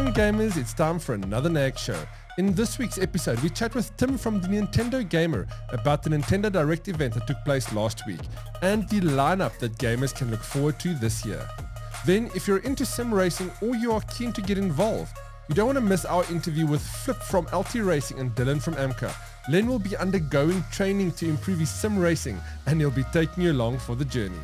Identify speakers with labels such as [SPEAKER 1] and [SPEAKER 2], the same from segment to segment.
[SPEAKER 1] on gamers, it's time for another NAG show. In this week's episode, we chat with Tim from the Nintendo Gamer about the Nintendo Direct event that took place last week and the lineup that gamers can look forward to this year. Then, if you're into sim racing or you are keen to get involved, you don't want to miss our interview with Flip from LTR Racing and Dylan from Amka. Len will be undergoing training to improve his sim racing and he'll be taking you along for the journey.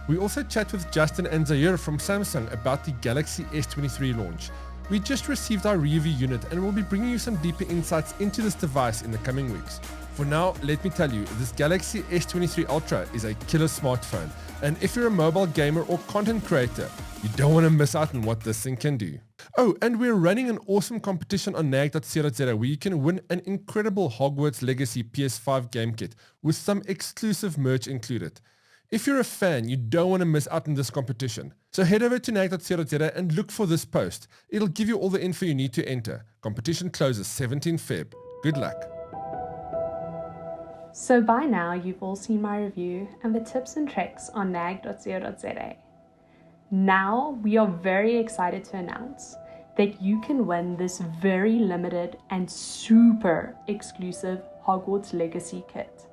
[SPEAKER 1] We also chat with Justine and Zahir from Samsung about the Galaxy S23 launch. We just received our review unit and we'll be bringing you some deeper insights into this device in the coming weeks. For now, let me tell you, this Galaxy S23 Ultra is a killer smartphone. And if you're a mobile gamer or content creator, you don't want to miss out on what this thing can do. Oh, and we're running an awesome competition on nag.co.za where you can win an incredible Hogwarts Legacy PS5 game kit with some exclusive merch included. If you're a fan, you don't want to miss out on this competition. So head over to nag.co.za and look for this post. It'll give you all the info you need to enter. Competition closes 17 Feb. Good luck.
[SPEAKER 2] So by now you've all seen my review and the tips and tricks on nag.co.za. Now we are very excited to announce that you can win this very limited and super exclusive Hogwarts Legacy kit.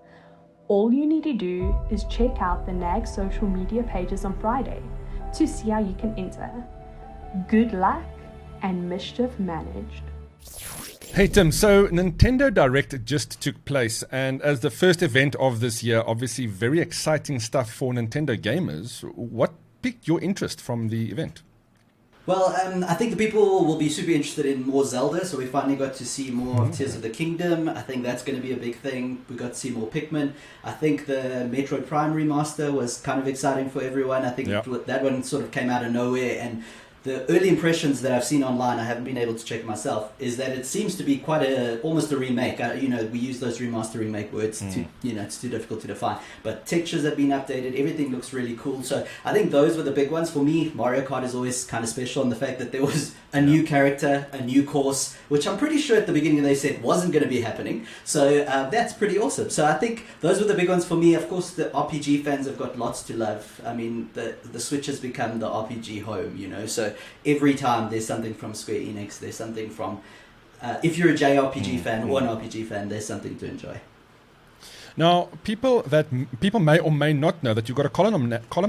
[SPEAKER 2] All you need to do is check out the NAG social media pages on Friday to see how you can enter. Good luck and mischief managed.
[SPEAKER 1] Hey Tim, so Nintendo Direct just took place, and as the first event of this year, obviously very exciting stuff for Nintendo gamers. What piqued your interest from the event?
[SPEAKER 3] Well, I think the people will be super interested in more Zelda, so we finally got to see more of Tears of the Kingdom. I think that's going to be a big thing. We got to see more Pikmin. I think the Metroid Prime remaster was kind of exciting for everyone. I think that one sort of came out of nowhere, and the early impressions that I've seen online, I haven't been able to check it myself, is that it seems to be almost a remake. We use those remaster remake words it's too difficult to define. But textures have been updated, everything looks really cool. So I think those were the big ones. For me, Mario Kart is always kind of special in the fact that there was a new character, a new course, which I'm pretty sure at the beginning they said wasn't going to be happening. So that's pretty awesome. So I think those were the big ones for me. Of course, the RPG fans have got lots to love. I mean, the Switch has become the RPG home, so every time there's something from Square Enix, there's something from, if you're a JRPG fan or an RPG fan, there's something to enjoy.
[SPEAKER 1] Now, people may or may not know that you've got a column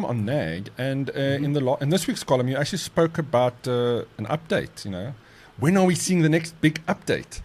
[SPEAKER 1] on NAG, and in this week's column, you actually spoke about an update. When are we seeing the next big update?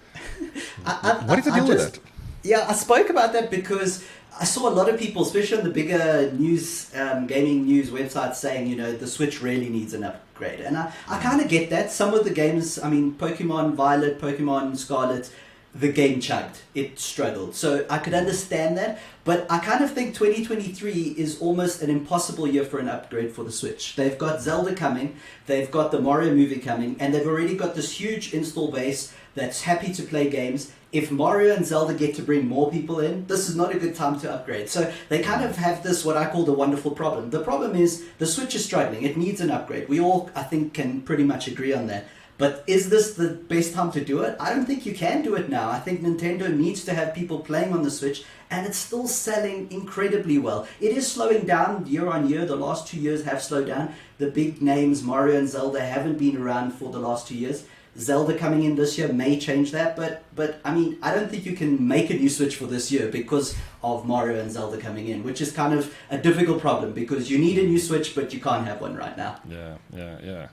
[SPEAKER 1] What is the deal with it?
[SPEAKER 3] Yeah, I spoke about that because I saw a lot of people, especially on the bigger news, gaming news websites, saying, the Switch really needs an upgrade. And I kind of get that. Some of the games, Pokemon Violet, Pokemon Scarlet, the game chugged. It struggled. So I could understand that. But I kind of think 2023 is almost an impossible year for an upgrade for the Switch. They've got Zelda coming, they've got the Mario movie coming, and they've already got this huge install base that's happy to play games. If Mario and Zelda get to bring more people in, this is not a good time to upgrade. So they kind of have this, what I call the wonderful problem. The problem is the Switch is struggling. It needs an upgrade. We all, I think, can pretty much agree on that. But is this the best time to do it? I don't think you can do it now. I think Nintendo needs to have people playing on the Switch, and it's still selling incredibly well. It is slowing down year on year. The last 2 years have slowed down. The big names, Mario and Zelda, haven't been around for the last 2 years. Zelda coming in this year may change that, but I don't think you can make a new Switch for this year because of Mario and Zelda coming in, which is kind of a difficult problem because you need a new Switch, but you can't have one right now.
[SPEAKER 1] Yeah.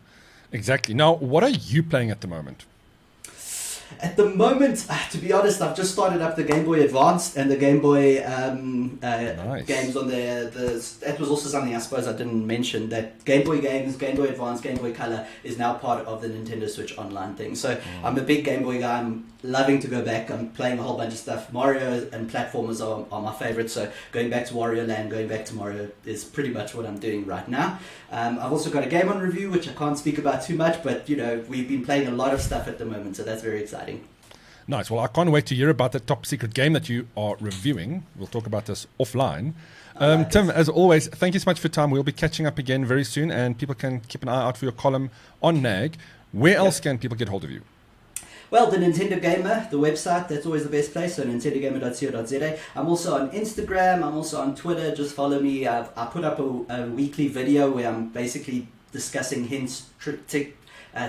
[SPEAKER 1] Exactly. Now, what are you playing at the moment?
[SPEAKER 3] At the moment, to be honest, I've just started up the Game Boy Advance and the Game Boy
[SPEAKER 1] nice.
[SPEAKER 3] games on there. That was also something I suppose I didn't mention, that Game Boy games, Game Boy Advance, Game Boy Color is now part of the Nintendo Switch Online thing. So I'm a big Game Boy guy. I'm loving to go back. I'm playing a whole bunch of stuff. Mario and platformers are my favorites. So going back to Wario Land, going back to Mario is pretty much what I'm doing right now. I've also got a game on review, which I can't speak about too much, but we've been playing a lot of stuff at the moment, so that's very exciting.
[SPEAKER 1] Nice. Well, I can't wait to hear about the top secret game that you are reviewing. We'll talk about this offline. Tim, as always, thank you so much for your time. We'll be catching up again very soon, and people can keep an eye out for your column on NAG. Where else can people get hold of you?
[SPEAKER 3] Well, the Nintendo Gamer, the website, that's always the best place, so nintendogamer.co.za. I'm also on Instagram, I'm also on Twitter, just follow me. I put up a weekly video where I'm basically discussing hints,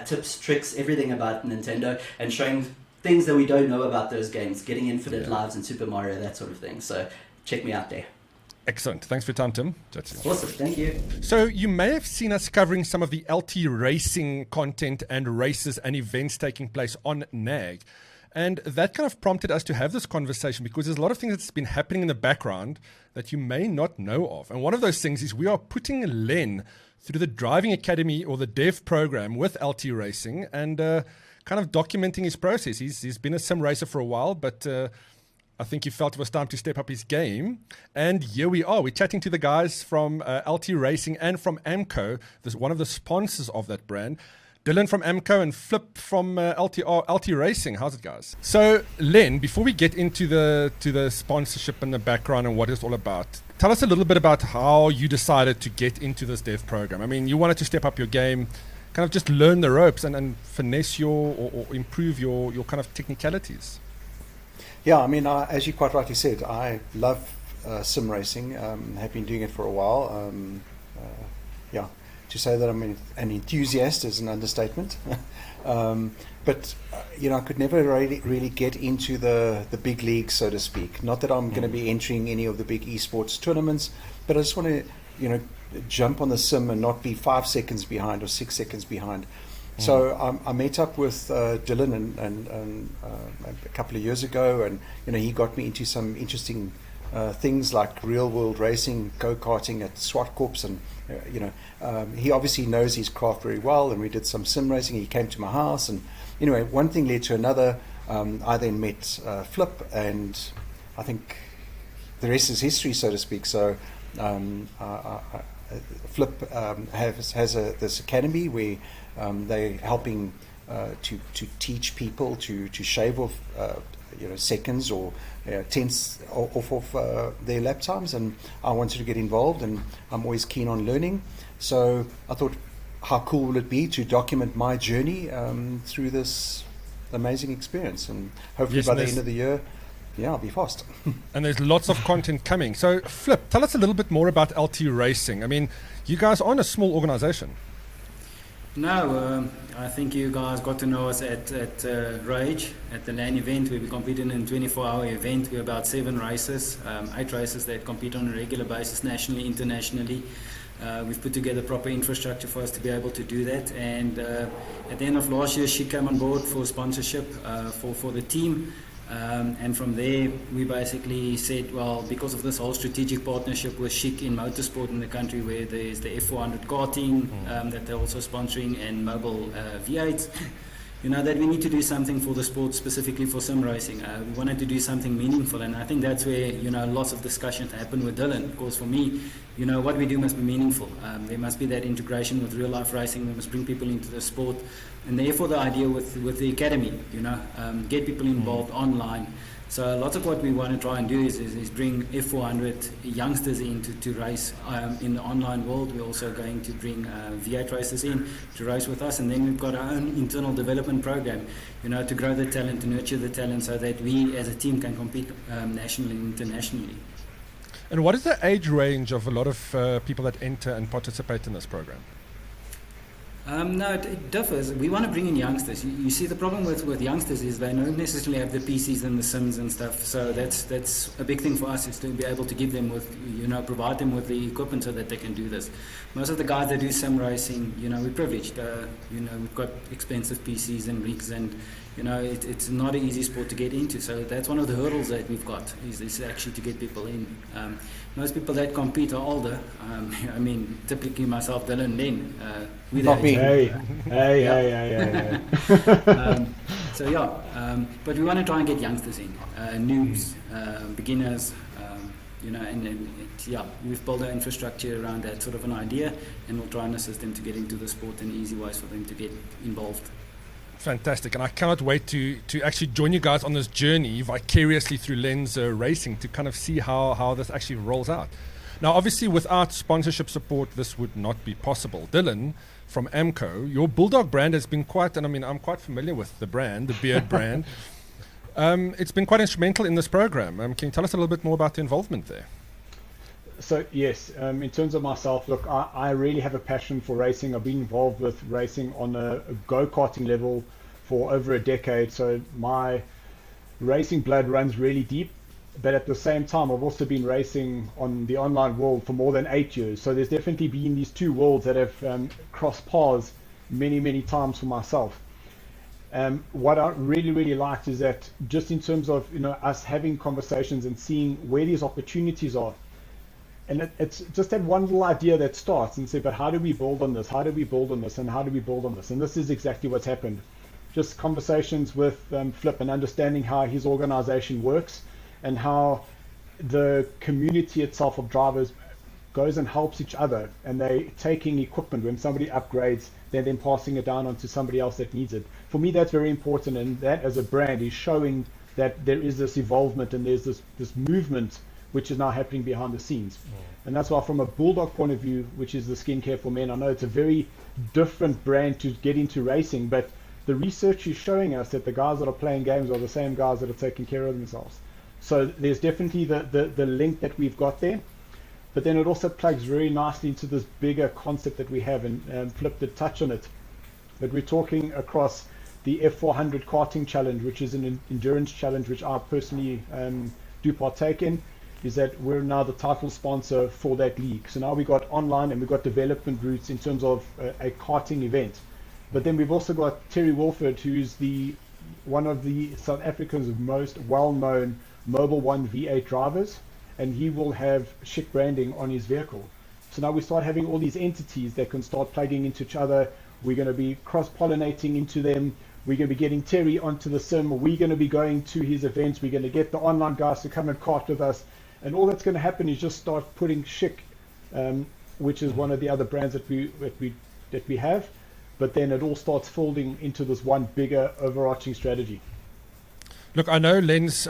[SPEAKER 3] tips, tricks, everything about Nintendo, and showing things that we don't know about those games, getting infinite lives in Super Mario, that sort of thing. So check me out there.
[SPEAKER 1] Excellent. Thanks for your time, Tim.
[SPEAKER 3] Awesome. Thank you.
[SPEAKER 1] So you may have seen us covering some of the LT racing content and races and events taking place on NAG. And that kind of prompted us to have this conversation because there's a lot of things that's been happening in the background that you may not know of. And one of those things is we are putting Len through the driving academy or the dev program with LT Racing and kind of documenting his process. He's been a sim racer for a while, but I think he felt it was time to step up his game. And here we are. We're chatting to the guys from LT Racing and from Amka, one of the sponsors of that brand. Dylan from Amka and Flip from LT Racing. How's it, guys? So, Len, before we get into the sponsorship and the background and what it's all about, tell us a little bit about how you decided to get into this dev program. I mean, you wanted to step up your game, kind of just learn the ropes and finesse or improve your kind of technicalities.
[SPEAKER 4] Yeah, I mean, as you quite rightly said, I love sim racing. Have been doing it for a while. To say that I'm an enthusiast is an understatement. But I could never really get into the big leagues, so to speak. Not that I'm going to be entering any of the big esports tournaments, but I just want to, jump on the sim and not be 5 seconds behind or 6 seconds behind. So I met up with Dylan and a couple of years ago, and he got me into some interesting things like real world racing, go-karting at Swartkorps, and he obviously knows his craft very well, and we did some sim racing. He came to my house, and anyway, one thing led to another. I then met Flip, and I think the rest is history, so to speak. So Flip has this academy where they're helping to teach people to shave off seconds or tenths off of their lap times, and I wanted to get involved, and I'm always keen on learning. So I thought, how cool will it be to document my journey through this amazing experience, and hopefully by the end of the year, I'll be fast.
[SPEAKER 1] And there's lots of content coming. So Flip, tell us a little bit more about LT Racing. I mean, you guys aren't a small organization.
[SPEAKER 5] No, I think you guys got to know us at Rage, at the LAN event, where we competed in a 24-hour event. We're about 7 races, 8 races that compete on a regular basis, nationally, internationally. We've put together proper infrastructure for us to be able to do that. And at the end of last year, Schick came on board for sponsorship for the team. And from there, we basically said, well, because of this whole strategic partnership with Schick in motorsport in the country, where there's the F400 karting that they're also sponsoring, and mobile V8s, that we need to do something for the sport, specifically for sim racing. We wanted to do something meaningful, and I think that's where, lots of discussions happen with Dylan. Because for me, what we do must be meaningful. There must be that integration with real life racing. We must bring people into the sport. And therefore the idea with the academy, get people involved online. So lots of what we want to try and do is bring F400 youngsters in to race in the online world. We're also going to bring V8 racers in to race with us. And then we've got our own internal development program, to grow the talent, to nurture the talent, so that we as a team can compete nationally and internationally.
[SPEAKER 1] And what is the age range of a lot of people that enter and participate in this program?
[SPEAKER 5] No, it differs. We want to bring in youngsters. You see, the problem with youngsters is they don't necessarily have the PCs and the Sims and stuff. So that's a big thing for us, is to be able to give them with, provide them with the equipment so that they can do this. Most of the guys that do sim racing, we're privileged. We've got expensive PCs and rigs, and it's not an easy sport to get into. So that's one of the hurdles that we've got, is actually to get people in. Most people that compete are older. Typically myself, Dylan, Len.
[SPEAKER 4] Not me.
[SPEAKER 6] Hey.
[SPEAKER 5] But we want to try and get youngsters in, noobs, beginners, we've built our infrastructure around that sort of an idea, and we'll try and assist them to get into the sport in easy ways for them to get involved.
[SPEAKER 1] Fantastic, and I cannot wait to actually join you guys on this journey vicariously through Len's racing, to kind of see how this actually rolls out. Now, obviously, without sponsorship support, this would not be possible. Dylan, from Amka, your Bulldog brand has been quite, and I'm quite familiar with the brand, the beard brand. It's been quite instrumental in this program. Can you tell us a little bit more about the involvement there?
[SPEAKER 6] So yes, in terms of myself, look, I really have a passion for racing. I've been involved with racing on a go-karting level for over a decade, so my racing blood runs really deep. But at the same time, I've also been racing on the online world for more than 8 years. So there's definitely been these two worlds that have crossed paths many times for myself. What I really liked is that just in terms of us having conversations and seeing where these opportunities are, and it's just that one little idea that starts and say, but how do we build on this? How do we build on this? And how do we build on this? And this is exactly what's happened. Just conversations with Flip and understanding how his organization works and how the community itself of drivers goes and helps each other, and they taking equipment when somebody upgrades, they're then passing it down onto somebody else that needs it. For me, that's very important, and that as a brand is showing that there is this evolvement and there's this movement which is now happening behind the scenes. And that's why from a Bulldog point of view, which is the skincare for men, I know it's a very different brand to get into racing, but the research is showing us that the guys that are playing games are the same guys that are taking care of themselves. So there's definitely the link that we've got there, but then it also plugs very nicely into this bigger concept that we have, and Flip did touch on it, but we're talking across the F400 karting challenge, which is an endurance challenge which I personally do partake in, is that we're now the title sponsor for that league. So now we got online and we've got development routes in terms of a karting event. But then we've also got Terry Wolford, who's one of the South Africa's most well-known Mobile 1 V8 drivers, and he will have Schick branding on his vehicle. So now we start having all these entities that can start plugging into each other. We're going to be cross-pollinating into them. We're going to be getting Terry onto the sim. We're going to be going to his events. We're going to get the online guys to come and kart with us. And all that's going to happen is just start putting Schick, which is one of the other brands that we have. But then it all starts folding into this one bigger overarching strategy.
[SPEAKER 1] Look, I know Len's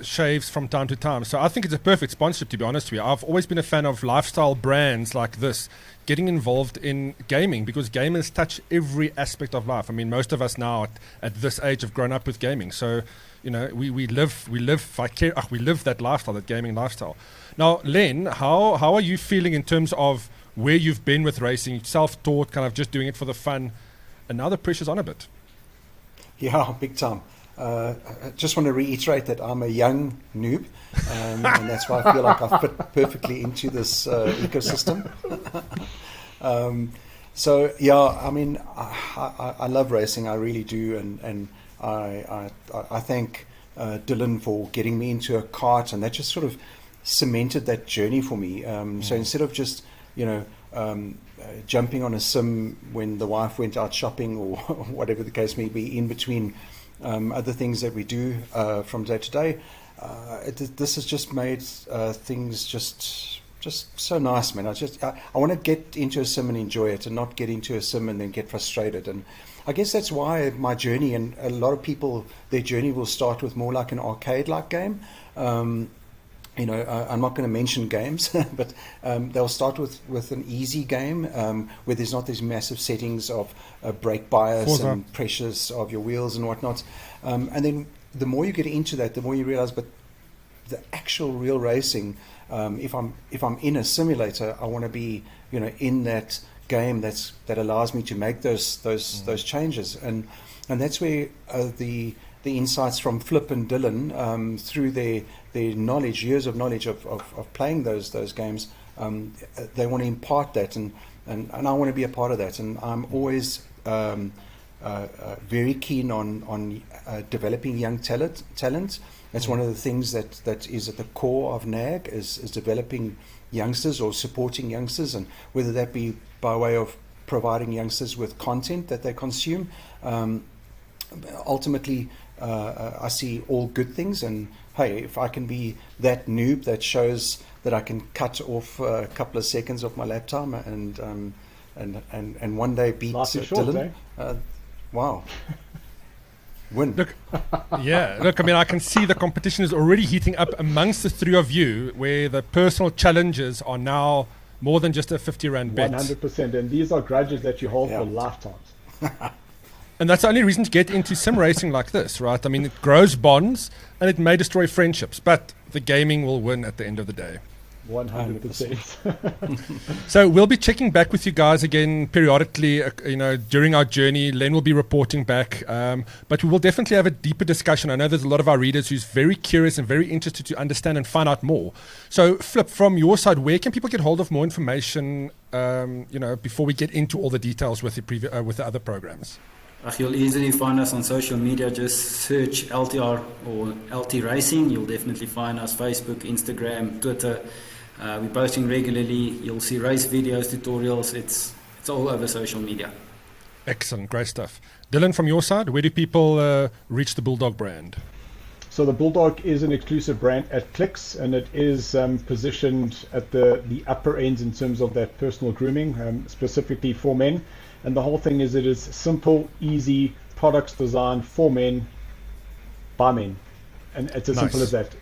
[SPEAKER 1] shaves from time to time, so I think it's a perfect sponsorship, to be honest with you. I've always been a fan of lifestyle brands like this getting involved in gaming, because gamers touch every aspect of life. I mean, most of us now at this age have grown up with gaming, so we live that lifestyle, that gaming lifestyle. Now, Len, how are you feeling in terms of where you've been with racing, self-taught, kind of just doing it for the fun, and now the pressure's on a bit?
[SPEAKER 4] Yeah, big time. I just want to reiterate that I'm a young noob, and that's why I feel like I fit perfectly into this ecosystem. So yeah, I mean, I love racing, I really do, and I thank Dylan for getting me into a kart, and that just sort of cemented that journey for me. So instead of just jumping on a sim when the wife went out shopping or whatever the case may be, in between other things that we do from day to day, this has just made things just so nice, man. I want to get into a sim and enjoy it, and not get into a sim and then get frustrated. And I guess that's why my journey, and a lot of people, their journey will start with more like an arcade-like game. I'm not going to mention games, but they'll start with an easy game where there's not these massive settings of brake bias and pressures of your wheels and whatnot. And then the more you get into that, the more you realize, but the actual real racing, if I'm in a simulator, I want to be in that game that allows me to make those changes, and that's where the insights from Flip and Dylan, through their knowledge, years of knowledge of playing those games, they want to impart that, and I want to be a part of that. And I'm always very keen on developing young talent. That's one of the things that is at the core of NAG, is developing youngsters or supporting youngsters, and whether that be by way of providing youngsters with content that they consume. Ultimately, I see all good things, and hey, if I can be that noob that shows that I can cut off a couple of seconds of my lap time and one day beat Dylan, wow. Win.
[SPEAKER 1] Look, I mean, I can see the competition is already heating up amongst the three of you, where the personal challenges are now more than just a 50 Rand bet.
[SPEAKER 6] 100%, and these are grudges that you hold for lifetimes.
[SPEAKER 1] And that's the only reason to get into sim racing like this, right? I mean, it grows bonds and it may destroy friendships, but the gaming will win at the end of the day.
[SPEAKER 6] 100%.
[SPEAKER 1] So we'll be checking back with you guys again periodically, during our journey. Len will be reporting back, but we will definitely have a deeper discussion. I know there's a lot of our readers who's very curious and very interested to understand and find out more. So Flip, from your side, where can people get hold of more information, before we get into all the details with the other programs?
[SPEAKER 5] You'll easily find us on social media. Just search LTR or LT Racing. You'll definitely find us Facebook, Instagram, Twitter. We're posting regularly. You'll see race videos, tutorials. It's all over social media.
[SPEAKER 1] Excellent, great stuff. Dylan, from your side, where do people reach the Bulldog brand?
[SPEAKER 6] So the Bulldog is an exclusive brand at Clicks, and it is positioned at the upper ends in terms of that personal grooming, specifically for men. And the whole thing is, it is simple, easy products designed for men, by men. And it's as simple as that.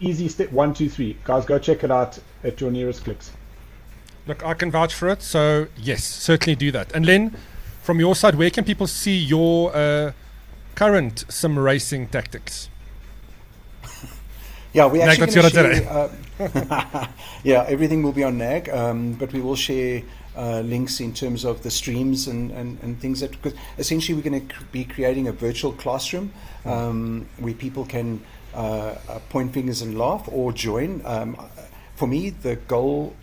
[SPEAKER 6] Easy step 1, 2, 3. Guys, go check it out at your nearest Clicks.
[SPEAKER 1] Look, I can vouch for it. So yes, certainly do that. And Len, from your side, where can people see your current sim racing tactics?
[SPEAKER 4] Yeah, we actually going to
[SPEAKER 1] share,
[SPEAKER 4] everything will be on NAG, but we will share links in terms of the streams and things because essentially we're going to be creating a virtual classroom where people can point fingers and laugh or join. For me, the goal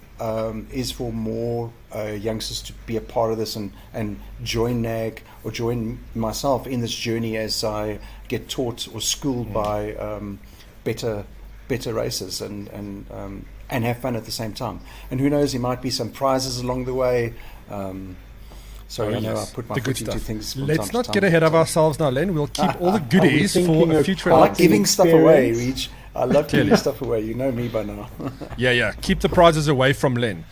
[SPEAKER 4] is for more youngsters to be a part of this and join NAG or join myself in this journey as I get taught or schooled by better races and have fun at the same time. And who knows, there might be some prizes along the way. I put my foot into things.
[SPEAKER 1] Let's not get ahead of ourselves now, Len. We'll keep all the goodies for a future.
[SPEAKER 4] I like giving stuff away, Reach. I love giving stuff away. You know me by now.
[SPEAKER 1] Yeah. Keep the prizes away from Len.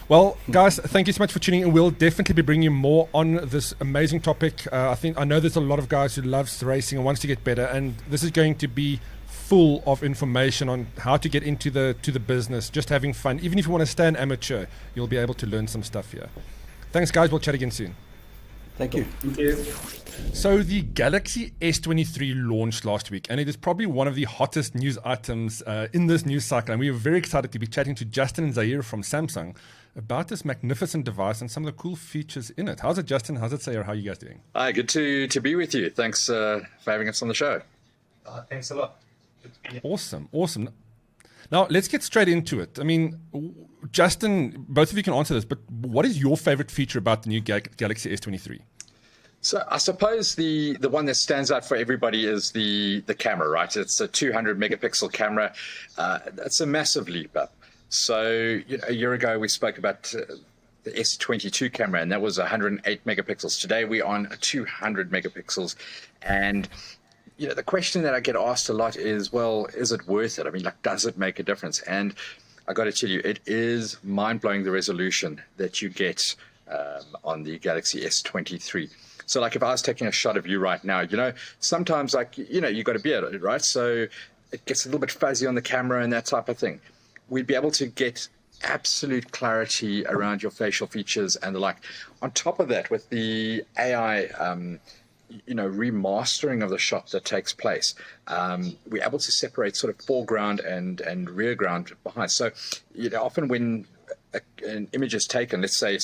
[SPEAKER 1] Well, guys, thank you so much for tuning in. We'll definitely be bringing you more on this amazing topic. I know there's a lot of guys who loves racing and wants to get better, and this is going to be full of information on how to get into the business, just having fun. Even if you want to stay an amateur, you'll be able to learn some stuff here. Thanks, guys. We'll chat again soon.
[SPEAKER 4] Thank you.
[SPEAKER 5] Thank you.
[SPEAKER 1] So the Galaxy S23 launched last week, and it is probably one of the hottest news items in this news cycle. And we are very excited to be chatting to Justine and Zahir from Samsung about this magnificent device and some of the cool features in it. How's it, Justine? How's it, Zahir? How are you guys doing?
[SPEAKER 7] Hi, good to be with you. Thanks for having us on the show.
[SPEAKER 8] Thanks a lot.
[SPEAKER 1] Awesome. Now, let's get straight into it. I mean, Justine, both of you can answer this, but what is your favorite feature about the new Galaxy S23?
[SPEAKER 7] So I suppose the one that stands out for everybody is the camera, right? It's a 200 megapixel camera. That's a massive leap up. So a year ago, we spoke about the S22 camera, and that was 108 megapixels. Today, we're on 200 megapixels. And the question that I get asked a lot is, well, is it worth it? I mean, does it make a difference? And I got to tell you, it is mind-blowing, the resolution that you get on the Galaxy S23. So, if I was taking a shot of you right now, sometimes, you got a beard, right? So it gets a little bit fuzzy on the camera and that type of thing. We'd be able to get absolute clarity around your facial features and the like. On top of that, with the AI remastering of the shot that takes place, we're able to separate sort of foreground and rear ground behind. So often when an image is taken, let's say,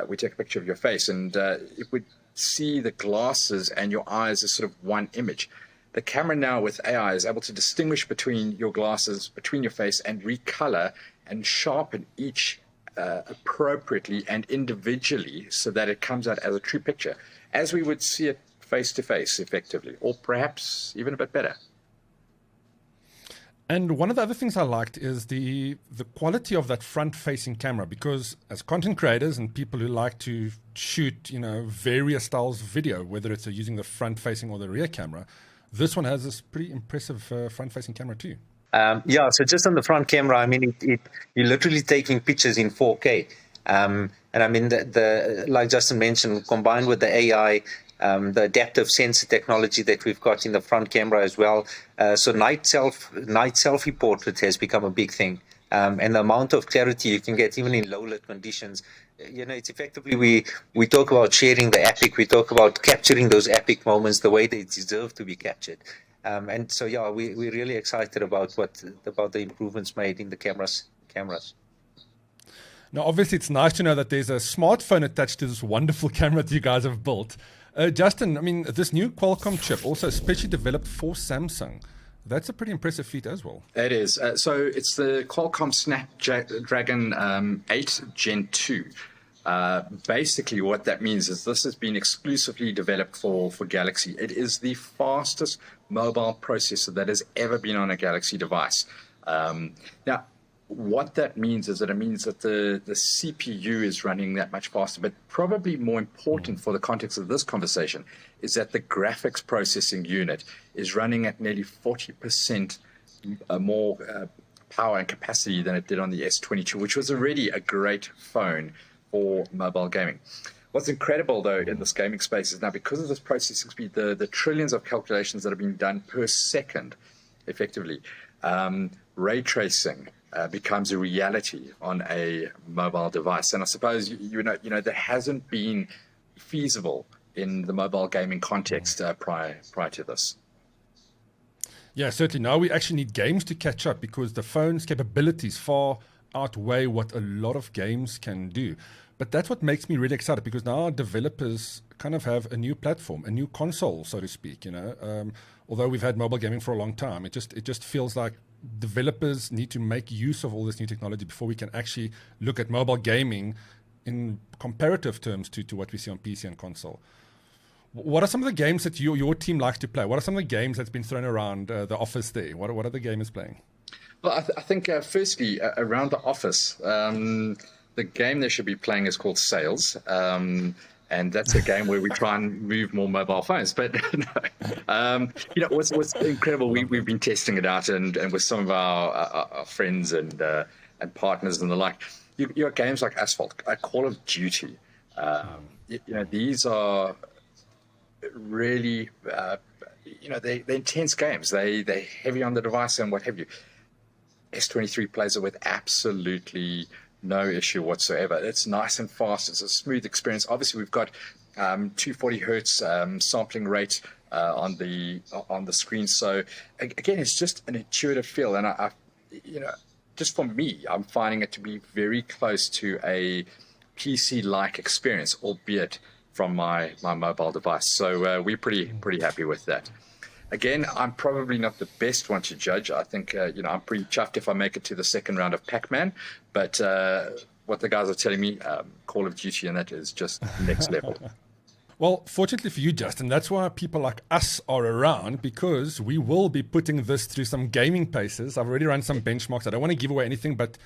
[SPEAKER 7] we take a picture of your face, and it would see the glasses and your eyes as sort of one image. The camera now with AI is able to distinguish between your glasses, between your face, and recolor and sharpen each appropriately and individually so that it comes out as a true picture, as we would see it face-to-face effectively, or perhaps even a bit better.
[SPEAKER 1] And one of the other things I liked is the quality of that front-facing camera, because as content creators and people who like to shoot, various styles of video, whether it's using the front-facing or the rear camera, this one has this pretty impressive front-facing camera too.
[SPEAKER 8] So just on the front camera, I mean, you're literally taking pictures in 4K. And I mean, like Justine mentioned, combined with the AI, the adaptive sensor technology that we've got in the front camera as well. So night selfie portrait has become a big thing. And the amount of clarity you can get even in low lit conditions, it's effectively, we talk about sharing the epic, we talk about capturing those epic moments the way they deserve to be captured. And so, we're really excited about the improvements made in the camera cameras.
[SPEAKER 1] Now, obviously, it's nice to know that there's a smartphone attached to this wonderful camera that you guys have built. Justin, I mean, this new Qualcomm chip, also specially developed for Samsung. That's a pretty impressive feat as well.
[SPEAKER 7] It is. So it's the Qualcomm Snapdragon 8 Gen 2. Basically, what that means is this has been exclusively developed for Galaxy. It is the fastest mobile processor that has ever been on a Galaxy device. Now, what that means is that it means that the CPU is running that much faster, but probably more important for the context of this conversation is that the graphics processing unit is running at nearly 40% more power and capacity than it did on the S22, which was already a great phone for mobile gaming. What's incredible, though, in this gaming space is now because of this processing speed, the trillions of calculations that are being done per second, effectively, ray tracing becomes a reality on a mobile device. And I suppose, you know, that hasn't been feasible in the mobile gaming context prior to this.
[SPEAKER 1] Yeah, certainly. Now we actually need games to catch up because the phone's capabilities far outweigh what a lot of games can do. But that's what makes me really excited because now developers kind of have a new platform, a new console, so to speak. You know, although we've had mobile gaming for a long time, it just feels like developers need to make use of all this new technology before we can actually look at mobile gaming in comparative terms to what we see on PC and console. What are some of the games that your team likes to play? What are some of the games that's been thrown around the office there? What are the gamers playing?
[SPEAKER 7] Well, I think firstly, around the office, the game they should be playing is called Sales. And that's a game where we try and move more mobile phones. But no. You know, what's incredible, we've been testing it out and with some of our friends and partners and the like. You got games like Asphalt, Call of Duty. You know, these are really, you know, they're intense games. They're heavy on the device and what have you. S23 plays it with absolutely no issue whatsoever. It's nice and fast. It's a smooth experience. Obviously, we've got 240 hertz sampling rate on the screen. So again, it's just an intuitive feel. And I you know, just for me, I'm finding it to be very close to a PC-like experience, albeit from my mobile device. So we're pretty happy with that. Again, I'm probably not the best one to judge. I think, you know, I'm pretty chuffed if I make it to the second round of Pac-Man. But what the guys are telling me, Call of Duty and that is just next level.
[SPEAKER 1] Well, fortunately for you, Justin, that's why people like us are around, because we will be putting this through some gaming paces. I've already run some benchmarks. I don't want to give away anything, but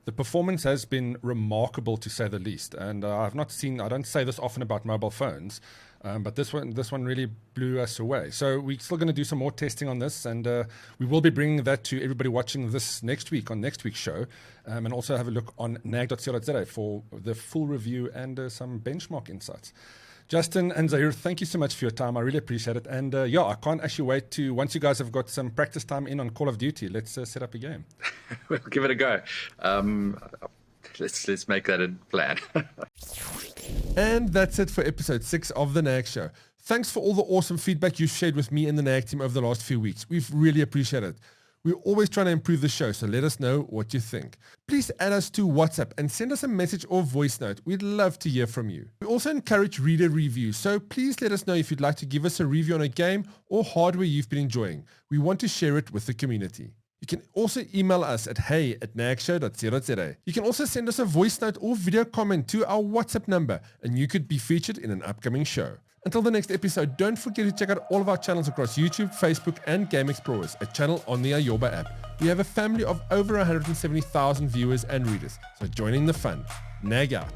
[SPEAKER 1] the performance has been remarkable, to say the least. And I don't say this often about mobile phones, but this one really blew us away. So we're still going to do some more testing on this, and we will be bringing that to everybody watching this next week on next week's show, and also have a look on nag.co.za for the full review and some benchmark insights. Justin and Zahir, thank you so much for your time. I really appreciate it. And yeah, I can't actually wait to, once you guys have got some practice time in on Call of Duty, let's set up a game.
[SPEAKER 7] We'll give it a go. Let's make that a plan.
[SPEAKER 1] And that's it for episode 6 of The NAG Show. Thanks for all the awesome feedback you've shared with me and the NAG team over the last few weeks. We've really appreciated it. We're always trying to improve the show, so let us know what you think. Please add us to WhatsApp and send us a message or voice note. We'd love to hear from you. We also encourage reader reviews, so please let us know if you'd like to give us a review on a game or hardware you've been enjoying. We want to share it with the community. You can also email us at hey@nagshow.co.za. You can also send us a voice note or video comment to our WhatsApp number, and you could be featured in an upcoming show. Until the next episode, don't forget to check out all of our channels across YouTube, Facebook, and Game Explorers, a channel on the Ayoba app. We have a family of over 170,000 viewers and readers, so join in the fun. NAG out.